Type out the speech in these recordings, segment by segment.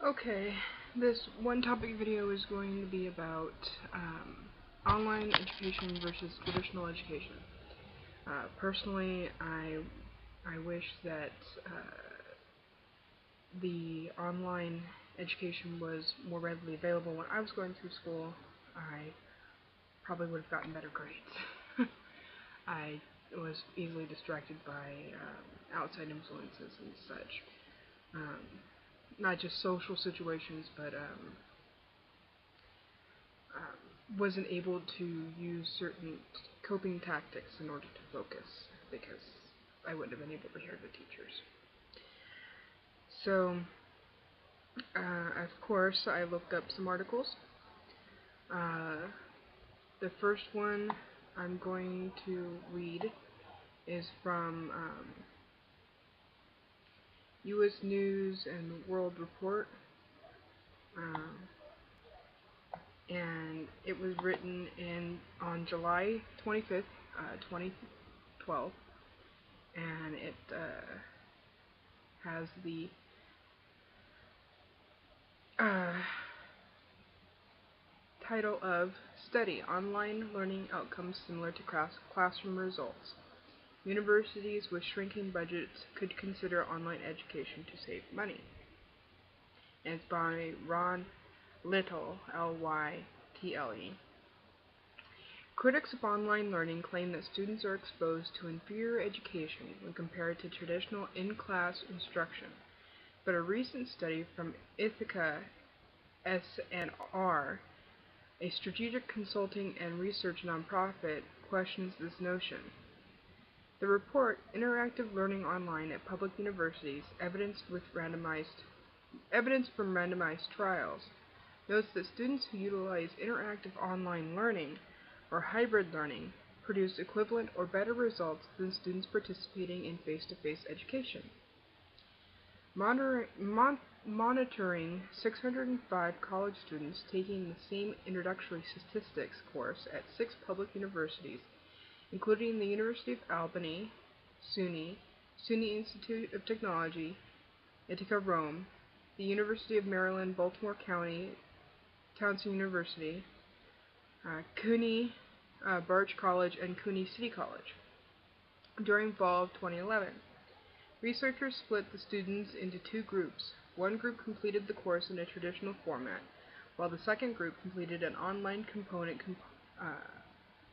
Okay, this one topic video is going to be about online education versus traditional education. Personally, I wish that the online education was more readily available. When I was going through school, I probably would have gotten better grades. I was easily distracted by outside influences and such. Um, Not just social situations, but wasn't able to use certain coping tactics in order to focus because I wouldn't have been able to hear the teachers. So, of course, I looked up some articles. The first one I'm going to read is from U.S. News and World Report, and it was written on July 25th, 2012, and it has the title of Study Online Learning Outcomes Similar to Classroom Results. Universities with shrinking budgets could consider online education to save money. And it's by Ron Little, L-Y-T-L-E. Critics of online learning claim that students are exposed to inferior education when compared to traditional in-class instruction. But a recent study from Ithaca S&R, a strategic consulting and research nonprofit, questions this notion. The report, Interactive Learning Online at Public Universities, Evidence from Randomized Trials, notes that students who utilize interactive online learning or hybrid learning produce equivalent or better results than students participating in face-to-face education. Monitoring 605 college students taking the same introductory statistics course at 6 public universities, including the University of Albany, SUNY Institute of Technology, Ithaca Rome, the University of Maryland, Baltimore County, Towson University, CUNY Birch College, and CUNY City College, during fall of 2011. Researchers split the students into two groups. One group completed the course in a traditional format, while the second group completed an online component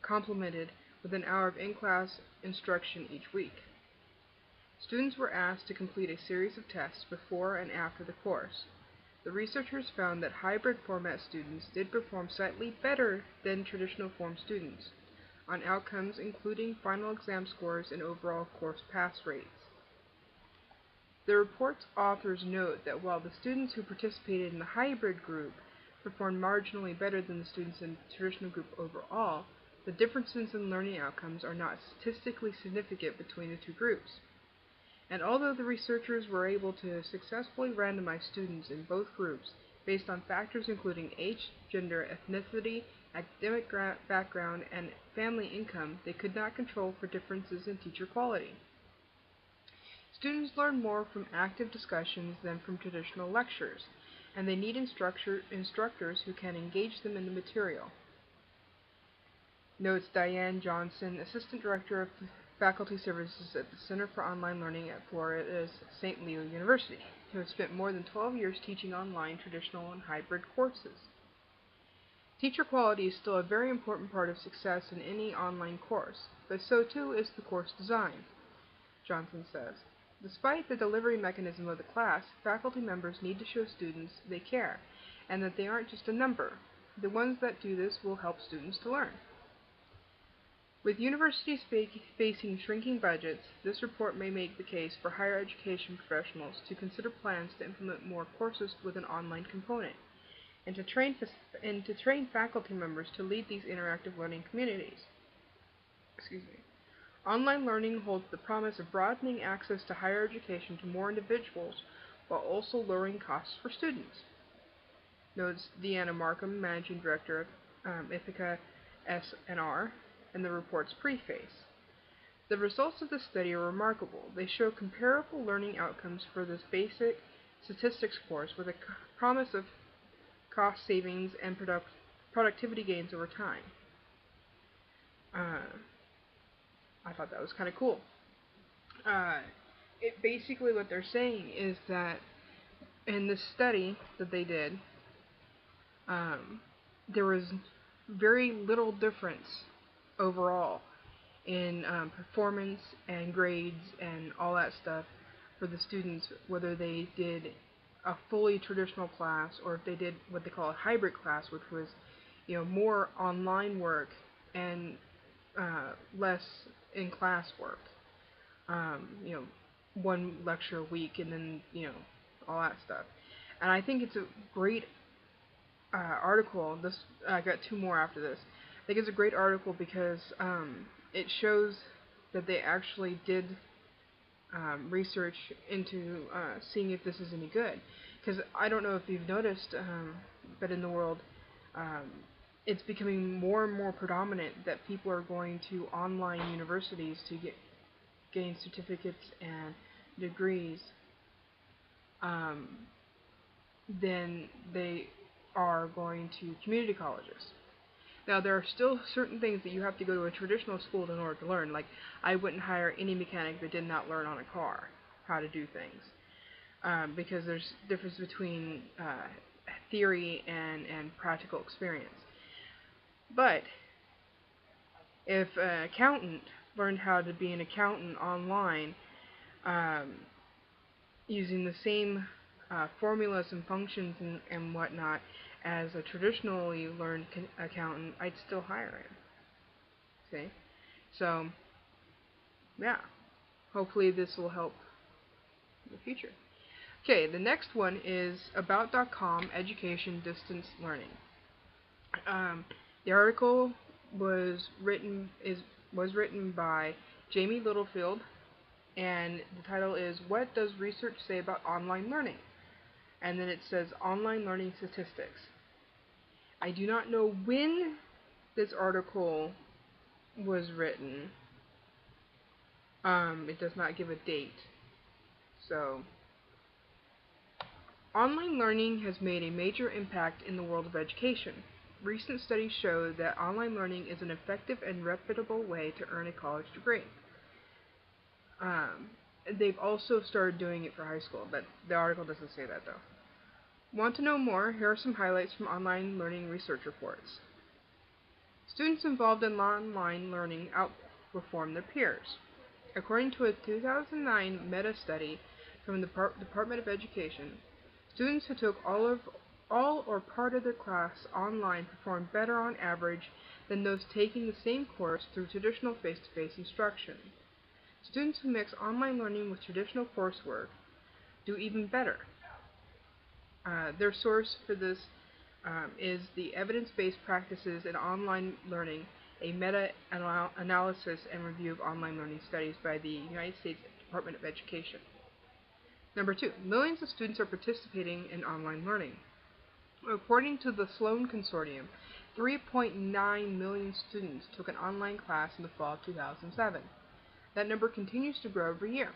complemented with an hour of in-class instruction each week. Students were asked to complete a series of tests before and after the course. The researchers found that hybrid format students did perform slightly better than traditional form students on outcomes including final exam scores and overall course pass rates. The report's authors note that while the students who participated in the hybrid group performed marginally better than the students in the traditional group overall, the differences in learning outcomes are not statistically significant between the two groups. And although the researchers were able to successfully randomize students in both groups based on factors including age, gender, ethnicity, academic background, and family income, they could not control for differences in teacher quality. Students learn more from active discussions than from traditional lectures, and they need instructors who can engage them in the material, notes Diane Johnson, Assistant Director of Faculty Services at the Center for Online Learning at Florida's St. Leo University, who has spent more than 12 years teaching online, traditional, and hybrid courses. Teacher quality is still a very important part of success in any online course, but so too is the course design, Johnson says. Despite the delivery mechanism of the class, faculty members need to show students they care, and that they aren't just a number. The ones that do this will help students to learn. With universities facing shrinking budgets, this report may make the case for higher education professionals to consider plans to implement more courses with an online component, and to train faculty members to lead these interactive learning communities. Online learning holds the promise of broadening access to higher education to more individuals while also lowering costs for students, notes Deanna Markham, Managing Director of Ithaca S&R, in the report's preface. The results of the study are remarkable. They show comparable learning outcomes for the basic statistics course with a promise of cost savings and productivity gains over time. I thought that was kind of cool. Basically what they're saying is that in this study that they did, there was very little difference overall in performance and grades and all that stuff for the students, whether they did a fully traditional class or if they did what they call a hybrid class, which was, more online work and less in class work. One lecture a week and then, all that stuff. And I think it's a great article. I got two more after this. I think it's a great article because it shows that they actually did research into seeing if this is any good. Because I don't know if you've noticed, but in the world, it's becoming more and more predominant that people are going to online universities to gain certificates and degrees than they are going to community colleges. Now, there are still certain things that you have to go to a traditional school in order to learn. Like, I wouldn't hire any mechanic that did not learn on a car how to do things, because there's a difference between theory and practical experience. But if an accountant learned how to be an accountant online using the same formulas and functions and whatnot as a traditionally learned accountant, I'd still hire him. See? So, yeah. Hopefully this will help in the future. Okay, the next one is About.com Education Distance Learning. The article was written by Jamie Littlefield, and the title is "What Does Research Say About Online Learning?" And then it says Online Learning Statistics. I do not know when this article was written. It does not give a date. So, online learning has made a major impact in the world of education. Recent studies show that online learning is an effective and reputable way to earn a college degree. They've also started doing it for high school, but the article doesn't say that though. Want to know more? Here are some highlights from online learning research reports. Students involved in online learning outperform their peers. According to a 2009 meta-study from the Department of Education, students who took all or part of their class online performed better on average than those taking the same course through traditional face-to-face instruction. Students who mix online learning with traditional coursework do even better. Their source for this is the Evidence-Based Practices in Online Learning, a meta-analysis and review of online learning studies by the United States Department of Education. Number 2, millions of students are participating in online learning. According to the Sloan Consortium, 3.9 million students took an online class in the fall of 2007. That number continues to grow every year.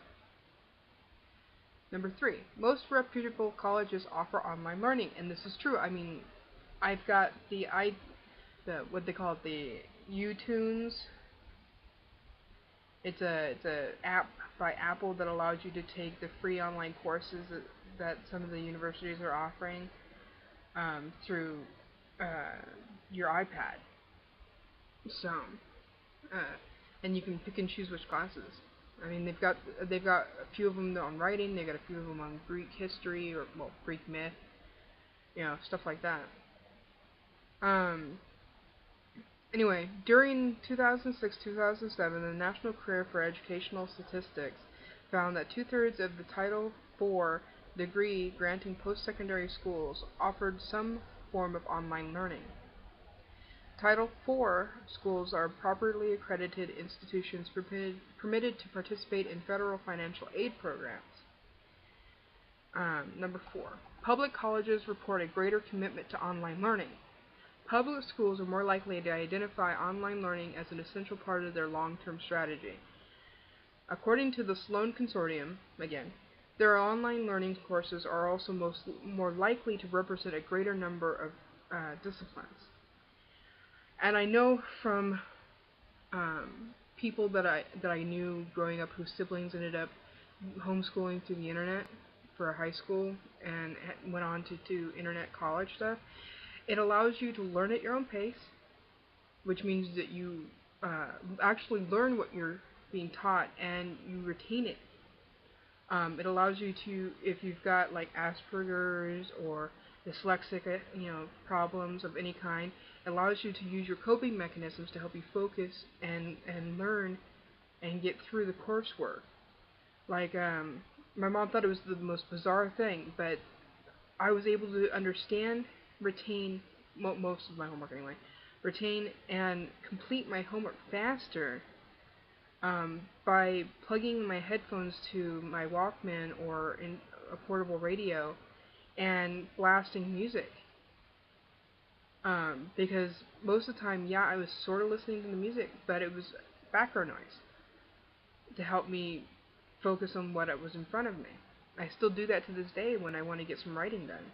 Number 3, most reputable colleges offer online learning, and this is true. I mean, I've got what they call it, the UTunes. It's a app by Apple that allows you to take the free online courses that some of the universities are offering through your iPad. So, and you can pick and choose which classes. I mean, they've got a few of them on writing. They've got a few of them on Greek history or Greek myth, stuff like that. Anyway, during 2006-2007, the National Career for Educational Statistics found that 2/3 of the Title IV degree granting post-secondary schools offered some form of online learning. Title IV schools are properly accredited institutions permitted to participate in federal financial aid programs. Number 4, public colleges report a greater commitment to online learning. Public schools are more likely to identify online learning as an essential part of their long-term strategy. According to the Sloan Consortium, again, Their online learning courses are also more likely to represent a greater number of disciplines. And I know from people that I knew growing up whose siblings ended up homeschooling through the internet for high school and went on to do internet college stuff. It allows you to learn at your own pace, which means that you actually learn what you're being taught and you retain it. It allows you to, if you've got like Asperger's or dyslexic, problems of any kind, it allows you to use your coping mechanisms to help you focus and learn and get through the coursework. Like, my mom thought it was the most bizarre thing, but I was able to understand, retain, most of my homework anyway, retain and complete my homework faster by plugging my headphones to my Walkman or in a portable radio and blasting music. Because most of the time, yeah, I was sort of listening to the music, but it was background noise to help me focus on what was in front of me. I still do that to this day when I want to get some writing done.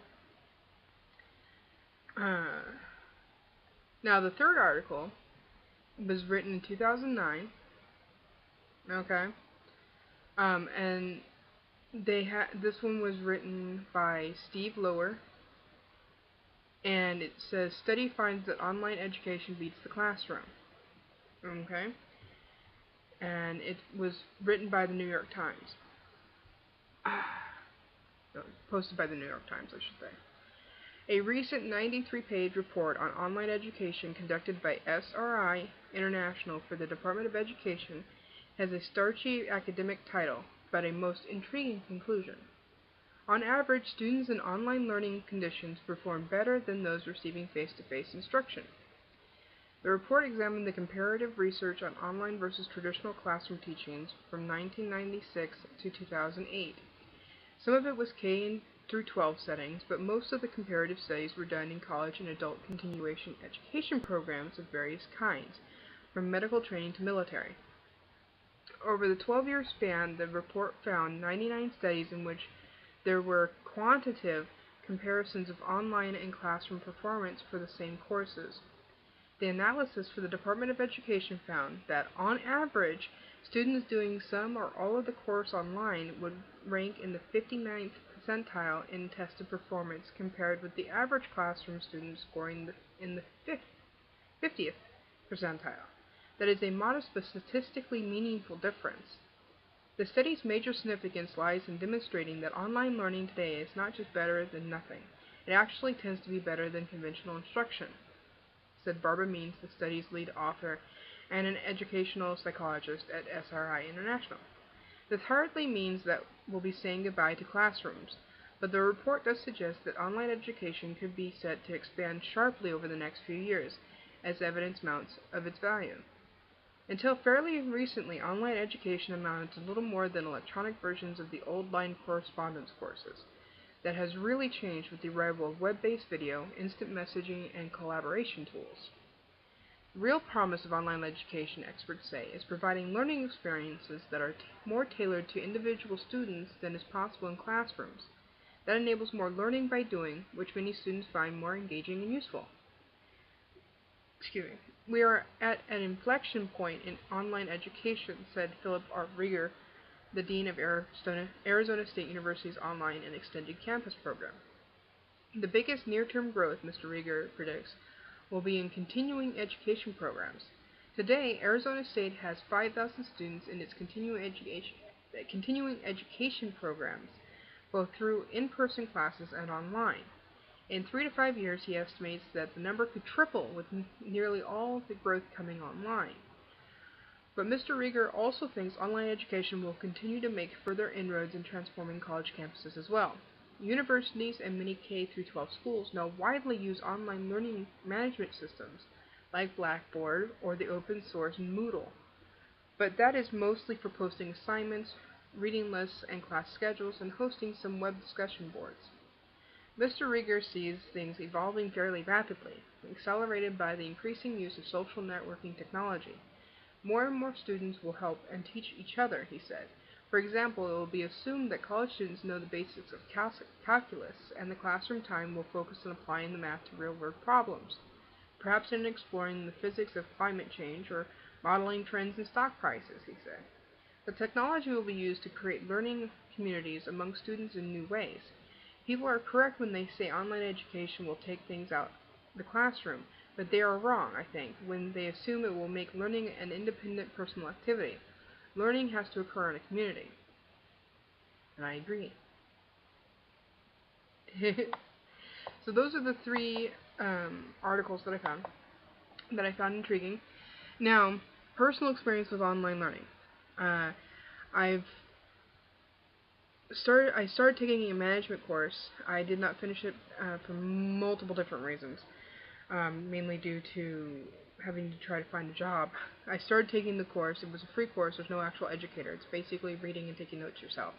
Now, the third article was written in 2009. Okay. And this one was written by Steve Lower, and it says, "Study finds that online education beats the classroom." Okay. And it was written by the New York Times. No, posted by the New York Times, I should say. A recent 93-page report on online education conducted by SRI International for the Department of Education has a starchy academic title, but a most intriguing conclusion. On average, students in online learning conditions perform better than those receiving face-to-face instruction. The report examined the comparative research on online versus traditional classroom teachings from 1996 to 2008. Some of it was K through 12 settings, but most of the comparative studies were done in college and adult continuation education programs of various kinds, from medical training to military. Over the 12-year span, the report found 99 studies in which there were quantitative comparisons of online and classroom performance for the same courses. The analysis for the Department of Education found that, on average, students doing some or all of the course online would rank in the 59th percentile in tested performance compared with the average classroom student scoring in the 50th percentile. That is a modest but statistically meaningful difference. The study's major significance lies in demonstrating that online learning today is not just better than nothing, it actually tends to be better than conventional instruction, said Barbara Means, the study's lead author and an educational psychologist at SRI International. This hardly means that we'll be saying goodbye to classrooms, but the report does suggest that online education could be set to expand sharply over the next few years, as evidence mounts of its value. Until fairly recently, online education amounted to little more than electronic versions of the old line correspondence courses. That has really changed with the arrival of web-based video, instant messaging, and collaboration tools. The real promise of online education, experts say, is providing learning experiences that are more tailored to individual students than is possible in classrooms. That enables more learning by doing, which many students find more engaging and useful. We are at an inflection point in online education, said Philip R. Rieger, the Dean of Arizona State University's Online and Extended Campus Program. The biggest near-term growth, Mr. Rieger predicts, will be in continuing education programs. Today, Arizona State has 5,000 students in its continuing education programs, both through in-person classes and online. In 3 to 5 years, he estimates that the number could triple, with nearly all the growth coming online. But Mr. Rieger also thinks online education will continue to make further inroads in transforming college campuses as well. Universities and many K-12 schools now widely use online learning management systems like Blackboard or the open source Moodle, but that is mostly for posting assignments, reading lists and class schedules, and hosting some web discussion boards. Mr. Rieger sees things evolving fairly rapidly, accelerated by the increasing use of social networking technology. More and more students will help and teach each other, he said, For example, it will be assumed that college students know the basics of calculus, and the classroom time will focus on applying the math to real-world problems, perhaps in exploring the physics of climate change or modeling trends in stock prices, he said. The technology will be used to create learning communities among students in new ways. People are correct when they say online education will take things out of the classroom, but they are wrong, I think, when they assume it will make learning an independent personal activity. Learning has to occur in a community. And I agree. So those are the three articles that I found intriguing. Now, personal experience with online learning. I started taking a management course. I did not finish it for multiple different reasons, mainly due to having to try to find a job. I started taking the course. It was a free course. There's no actual educator. It's basically reading and taking notes yourself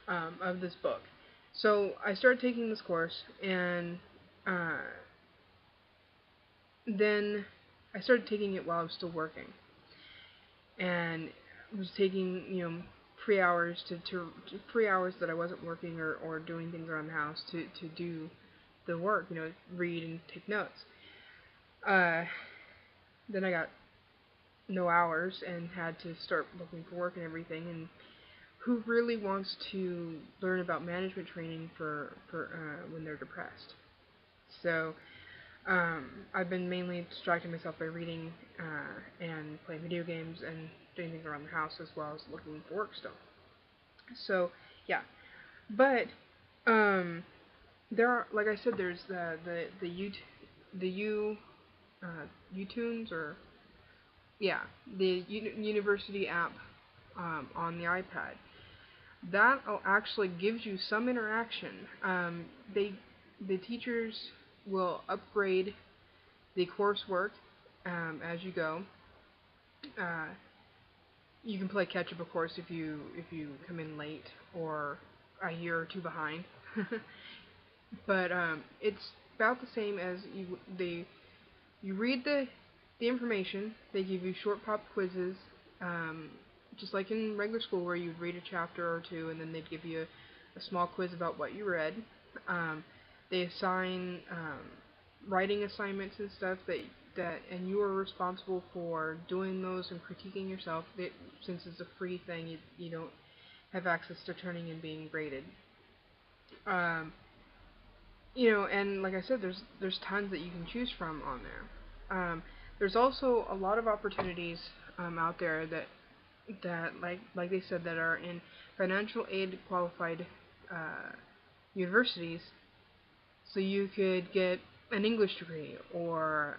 of this book. So I started taking this course, and then I started taking it while I was still working, and was taking free hours to free hours that I wasn't working or doing things around the house to do the work, read and take notes. Then I got no hours and had to start looking for work and everything. And who really wants to learn about management training for when they're depressed? So I've been mainly distracting myself by reading and playing video games and doing things around the house as well as looking for work still. So yeah, but there are, like I said, there's Utunes, or the university app on the iPad. That actually gives you some interaction. The teachers will upgrade the coursework as you go. You can play catch up, of course, if you come in late or a year or two behind. But it's about the same as you read the information. They give you short pop quizzes, just like in regular school where you'd read a chapter or two and then they'd give you a small quiz about what you read. They assign writing assignments and stuff and you are responsible for doing those and critiquing yourself. Since it's a free thing, you don't have access to turning and being graded. And like I said, there's tons that you can choose from on there. There's also a lot of opportunities out there that like they said, that are in financial aid qualified universities. So you could get an English degree or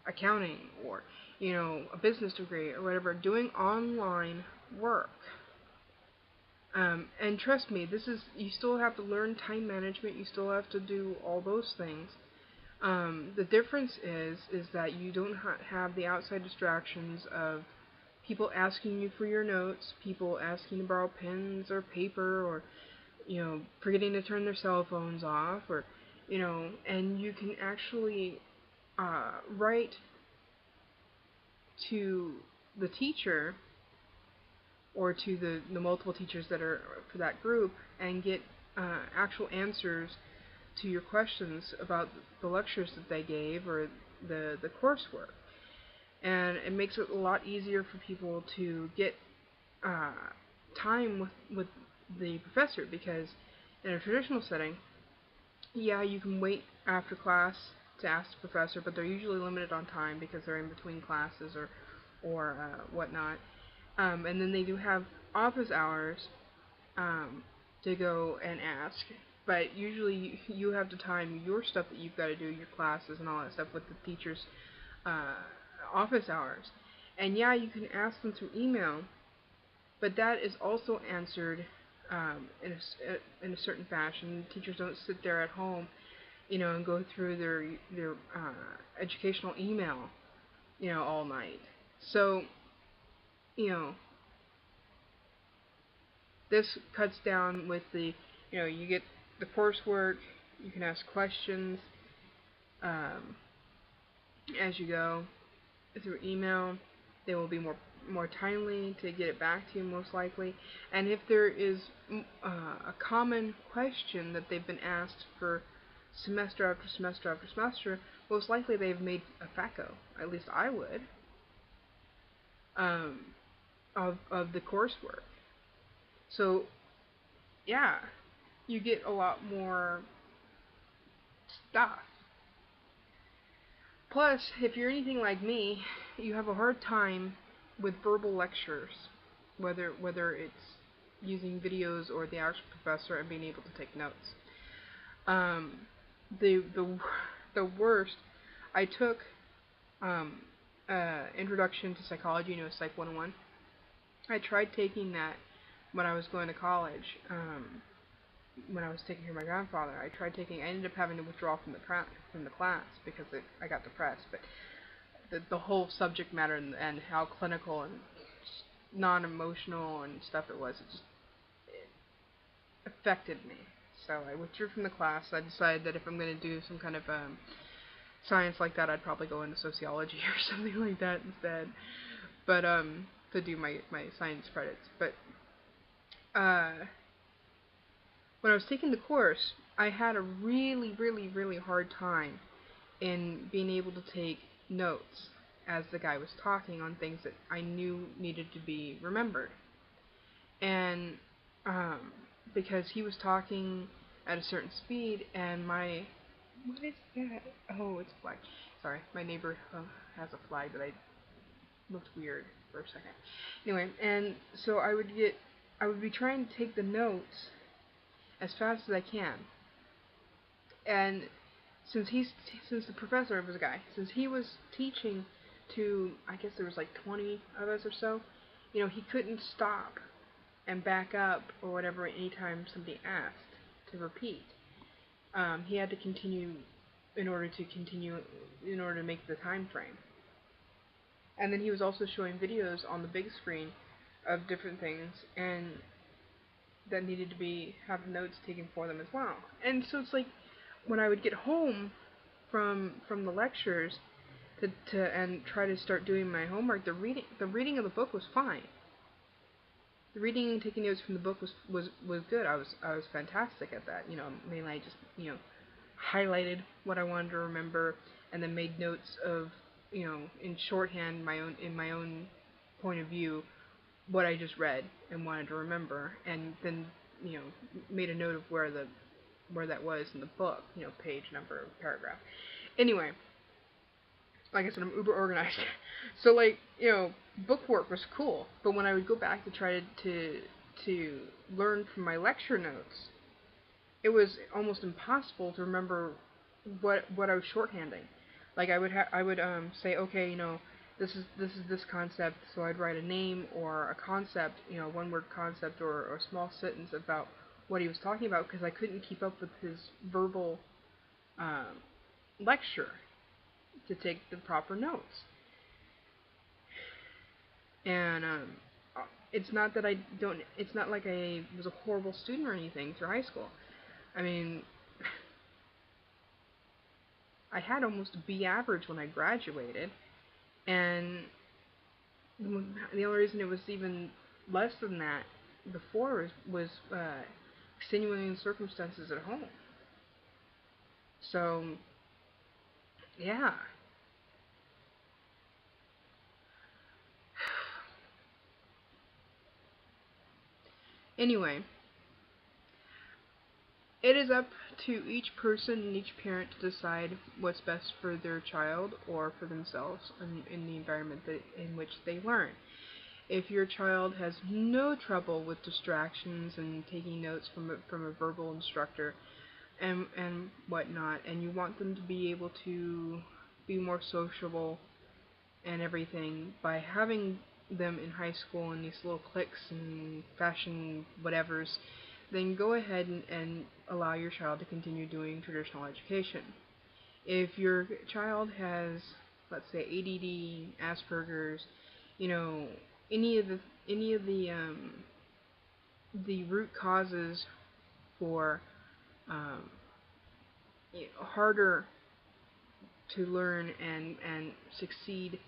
accounting or a business degree or whatever, doing online work. And trust me, you still have to learn time management. You still have to do all those things. The difference is that you don't have the outside distractions of people asking you for your notes, people asking to borrow pens or paper, or forgetting to turn their cell phones off, or and you can actually write to the teacher or to the multiple teachers that are for that group and get actual answers to your questions about the lectures that they gave or the coursework. And it makes it a lot easier for people to get time with the professor, because in a traditional setting, you can wait after class to ask the professor, but they're usually limited on time because they're in between classes or whatnot. And then they do have office hours to go and ask, but usually you have to time your stuff that you've got to do, your classes and all that stuff, with the teacher's office hours. And you can ask them through email, but that is also answered in a certain fashion. Teachers don't sit there at home, and go through their educational email, all night. So, this cuts down with you get the coursework. You can ask questions as you go through email. They will be more more timely to get it back to you, most likely. And if there is a common question that they've been asked for semester after semester after semester, most likely they've made a FACO. At least I would. Of the coursework. So yeah, you get a lot more stuff. Plus, if you're anything like me, you have a hard time with verbal lectures, whether it's using videos or the actual professor and being able to take notes. The worst, I took Introduction to Psychology, Psych 101. I tried taking that when I was going to college. When I was taking care of my grandfather, I ended up having to withdraw from the class because I got depressed. But the whole subject matter and how clinical and non-emotional and stuff it affected me. So I withdrew from the class. I decided that if I'm going to do some kind of science like that, I'd probably go into sociology or something like that instead. But to do my science credits. But when I was taking the course, I had a really, really, really hard time in being able to take notes as the guy was talking on things that I knew needed to be remembered. And because he was talking at a certain speed, and what is that? Oh, it's a flag. Sorry, my neighbor has a flag that I looked weird for a second. Anyway, and so I would be trying to take the notes as fast as I can. And since the professor was a guy, since he was teaching to, I guess there was like 20 of us or so, he couldn't stop and back up or whatever anytime somebody asked to repeat. He had to continue in order to make the time frame. And then he was also showing videos on the big screen of different things and that needed to have notes taken for them as well. And so it's like when I would get home from the lectures and try to start doing my homework, the reading of the book was fine. The reading and taking notes from the book was good. I was fantastic at that. Mainly I just highlighted what I wanted to remember and then made notes of in shorthand in my own point of view what I just read and wanted to remember, and then made a note of where that was in the book, page number, paragraph. Anyway, like I said, I'm uber organized. So book work was cool, but when I would go back to try to learn from my lecture notes, it was almost impossible to remember what I was shorthanding. Like I would say, okay, this is this concept, so I'd write a name or a concept, one word concept or a small sentence about what he was talking about, because I couldn't keep up with his verbal lecture to take the proper notes. And it's not like I was a horrible student or anything through high school. I mean, I had almost a B average when I graduated, and the only reason it was even less than that before was extenuating circumstances at home. So, yeah. Anyway, it is up to each person and each parent to decide what's best for their child or for themselves in the environment in which they learn. If your child has no trouble with distractions and taking notes from a verbal instructor and whatnot, and you want them to be able to be more sociable and everything by having them in high school in these little cliques and fashion whatevers, then go ahead and allow your child to continue doing traditional education. If your child has, let's say, ADD, Asperger's, any of the root causes for harder to learn and succeed,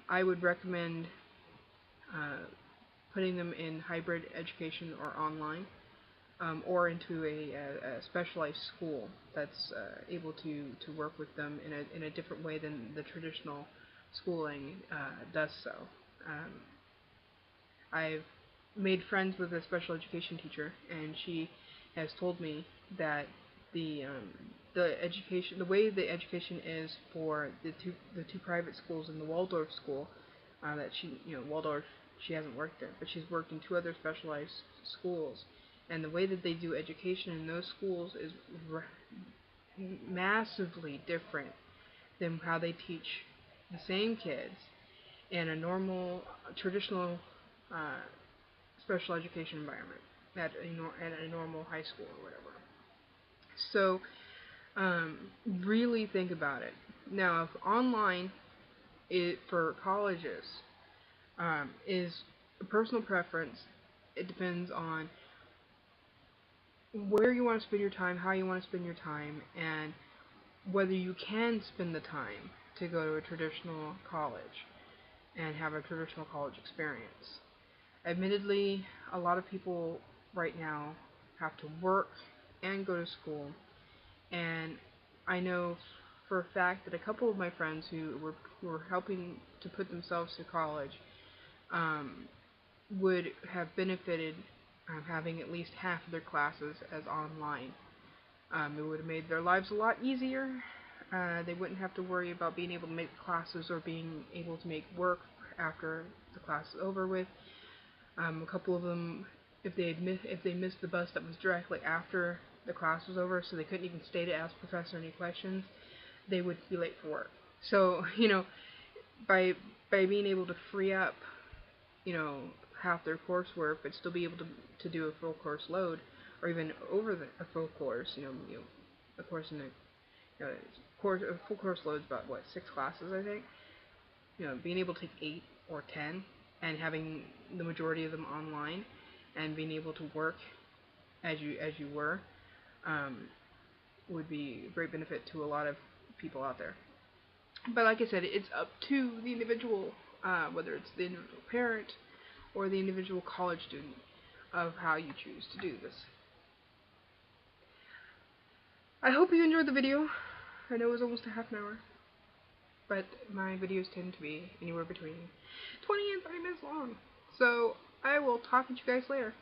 I would recommend putting them in hybrid education or online, or into a specialized school that's able to work with them in a different way than the traditional schooling does so. Um, I've made friends with a special education teacher, and she has told me that the way the education is for the two private schools and the Waldorf school, that Waldorf, she hasn't worked there, but she's worked in two other specialized schools, and the way that they do education in those schools is massively different than how they teach the same kids in a normal, traditional uh, special education environment at a normal high school or whatever. So, really think about it. Now, if online for colleges is a personal preference, it depends on where you want to spend your time, how you want to spend your time, and whether you can spend the time to go to a traditional college and have a traditional college experience. Admittedly, a lot of people right now have to work and go to school, and I know for a fact that a couple of my friends who were helping to put themselves to college um, would have benefited having at least half of their classes as online. It would have made their lives a lot easier. They wouldn't have to worry about being able to make classes or being able to make work after the class is over with. A couple of them, if they missed the bus that was directly after the class was over, so they couldn't even stay to ask professor any questions, they would be late for work. So by being able to free up, half their coursework, but still be able to do a full course load, or even over a full course, a course in a full course load's about what, 6 classes, I think. Being able to take 8 or 10 and having the majority of them online and being able to work as you were would be a great benefit to a lot of people out there. But like I said, it's up to the individual, whether it's the individual parent or the individual college student, of how you choose to do this. I hope you enjoyed the video. I know it was almost a half an hour, but my videos tend to be anywhere between 20 and 30 minutes long. So I will talk with you guys later.